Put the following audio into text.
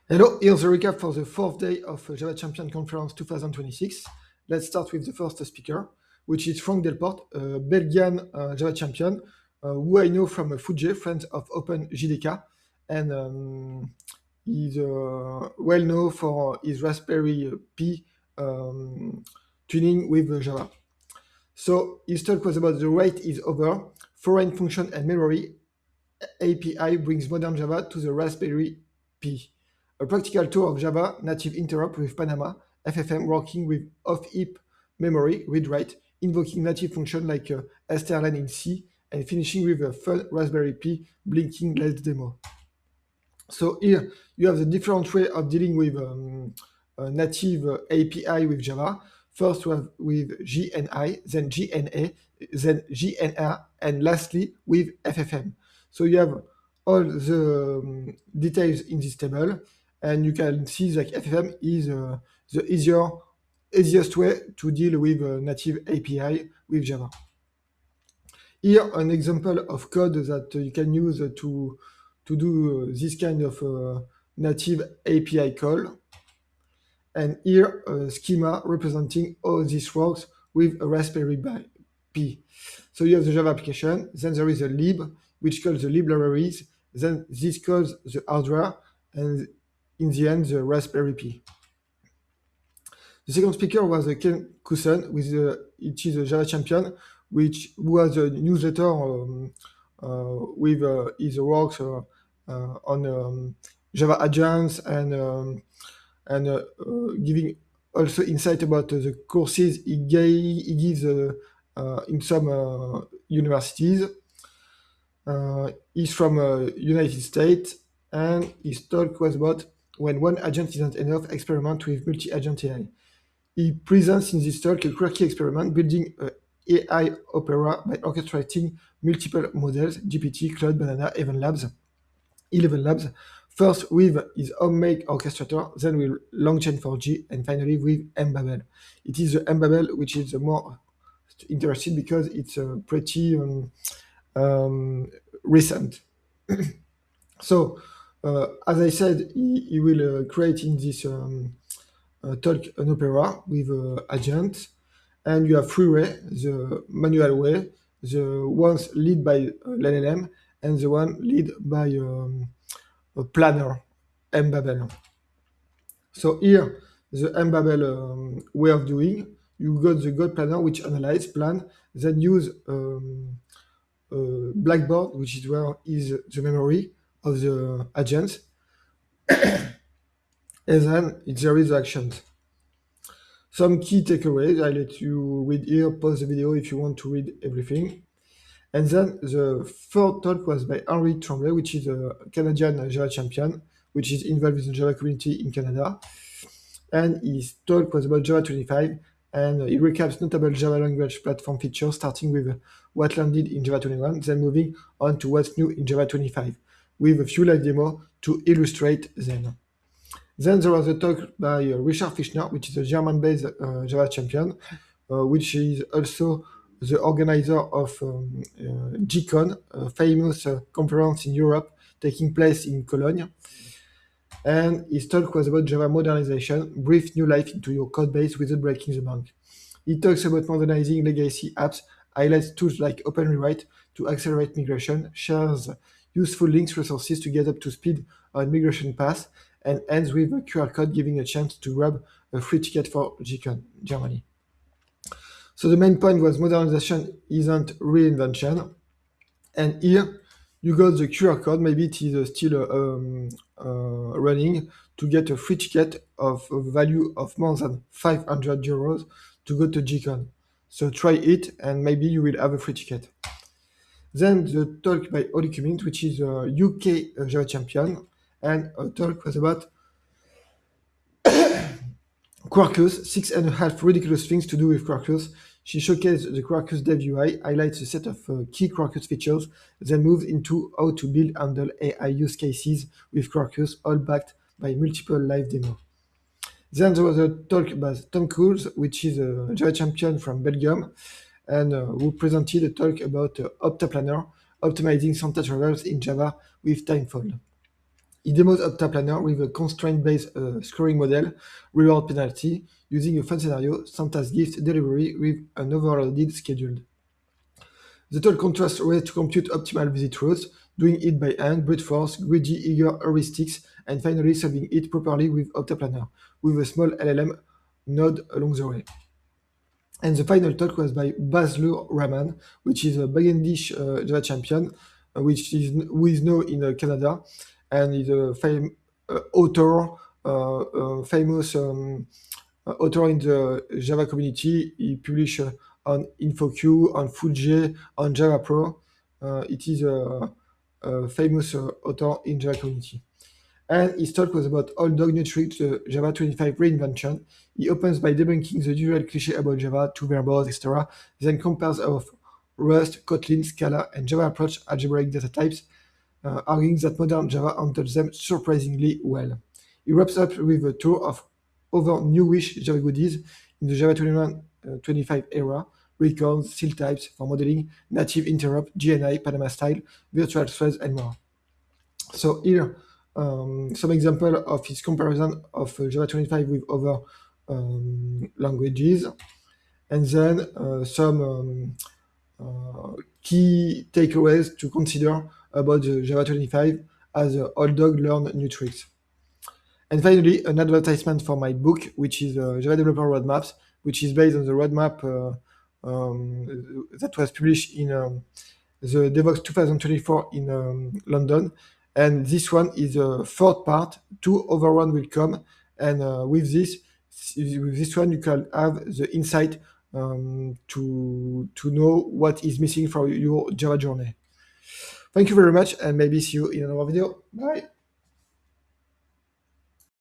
Hello, here's a recap for the fourth day of Java Champion Conference 2026. Let's start with the first speaker, which is Frank Delporte, a Belgian Java champion, who I know from Fuji, friend of OpenJDK, and he's well known for his Raspberry Pi tuning with Java. So his talk was about the wait is over, foreign function and memory API brings modern Java to the Raspberry Pi. A practical tour of Java native interop with Panama FFM working with off-heap memory read-write, invoking native function like strlen in C, and finishing with a fun Raspberry Pi blinking LED demo. So here you have the different way of dealing with a native API with Java. First we have with GNI, then GNA, then GNR, and lastly with FFM. So you have all the details in this table, and you can see that FFM is the easiest way to deal with a native API with Java. Here, an example of code that you can use to do this kind of native API call. And here, a schema representing how this works with a Raspberry Pi. So you have the Java application, then there is a lib, which calls the lib libraries, then this calls the hardware, and in the end, the Raspberry Pi. The second speaker was Ken Kousen, which is a Java champion, who has a newsletter with his works on Java agents and giving also insight about the courses he gives in some universities. He's from United States, and his talk was about when one agent isn't enough, experiment with multi-agent AI. He presents in this talk a quirky experiment building an AI opera by orchestrating multiple models, GPT, Cloud, Banana, 11 labs, first with his homemade orchestrator, then with LangChain4j, and finally with Mbabel. It is the Mbabel which is the more interesting because it's pretty recent. So, as I said, he will create in this talk an opera with agent, and you have three ways: the manual way, the ones lead by LLM, and the one lead by a planner, Mbabel. So here, the Mbabel way of doing, you got the GOAP planner which analyze, plan, then use Blackboard, which is where is the memory of the agent, and then there is the actions. Some key takeaways, I let you read here, pause the video if you want to read everything. And then the third talk was by Henry Tremblay, which is a Canadian Java champion, which is involved with the Java community in Canada. And his talk was about Java 25, and he recaps notable Java language platform features, starting with what landed in Java 21, then moving on to what's new in Java 25, with a few live demos to illustrate them. Then there was a talk by Richard Fichtner, which is a German-based Java champion, which is also the organizer of GCON, a famous conference in Europe taking place in Cologne. And his talk was about Java modernization, breathe new life into your code base without breaking the bank. He talks about modernizing legacy apps, highlights tools like OpenRewrite to accelerate migration, shares useful links resources to get up to speed on migration path, and ends with a QR code giving a chance to grab a free ticket for GCON, Germany. So the main point was modernization isn't reinvention. And here you got the QR code, maybe it is still running, to get a free ticket of a value of more than 500 euros to go to GCON. So try it and maybe you will have a free ticket. Then the talk by Oli Cummins, which is a UK Java champion, and a talk was about Quarkus, 6.5 ridiculous things to do with Quarkus. She showcased the Quarkus Dev UI, highlights a set of key Quarkus features, then moved into how to build and handle AI use cases with Quarkus, all backed by multiple live demos. Then there was a talk by Tom Cools, which is a Java champion from Belgium, and who presented a talk about OptaPlanner, optimizing syntax travels in Java with Timefold. He demos OptaPlanner with a constraint-based scoring model, reward penalty, using a fun scenario, Santa's gift delivery with an overloaded schedule. The tool contrasts ways to compute optimal visit routes, doing it by hand, brute force, greedy, eager heuristics, and finally solving it properly with OptaPlanner, with a small LLM node along the way. And the final talk was by Bazlur Rahman, which is a Bangladesh Java champion, who is now in Canada, and is a famous author in the Java community. He published on InfoQ, on Fuji, on Java Pro. It is a famous author in Java community. And his talk was about old dog new trick to Java 25 reinvention. He opens by debunking the usual cliché about Java, two verbose, etc., then compares of Rust, Kotlin, Scala, and Java approach algebraic data types, arguing that modern Java handles them surprisingly well. He wraps up with a tour of other newish Java goodies in the Java 21-25 era, recons, seal types for modeling, native interop, GNI, Panama style, virtual threads, and more. So here, some example of his comparison of Java 25 with other languages, and then some key takeaways to consider about the Java 25 as old dog learn new tricks. And finally, an advertisement for my book, which is Java Developer Roadmaps, which is based on the roadmap that was published in the DevOps 2024 in London. And this one is a third part. 2 other one will come. And with this one, you can have the insight to know what is missing for your Java journey. Thank you very much, and maybe see you in another video. Bye.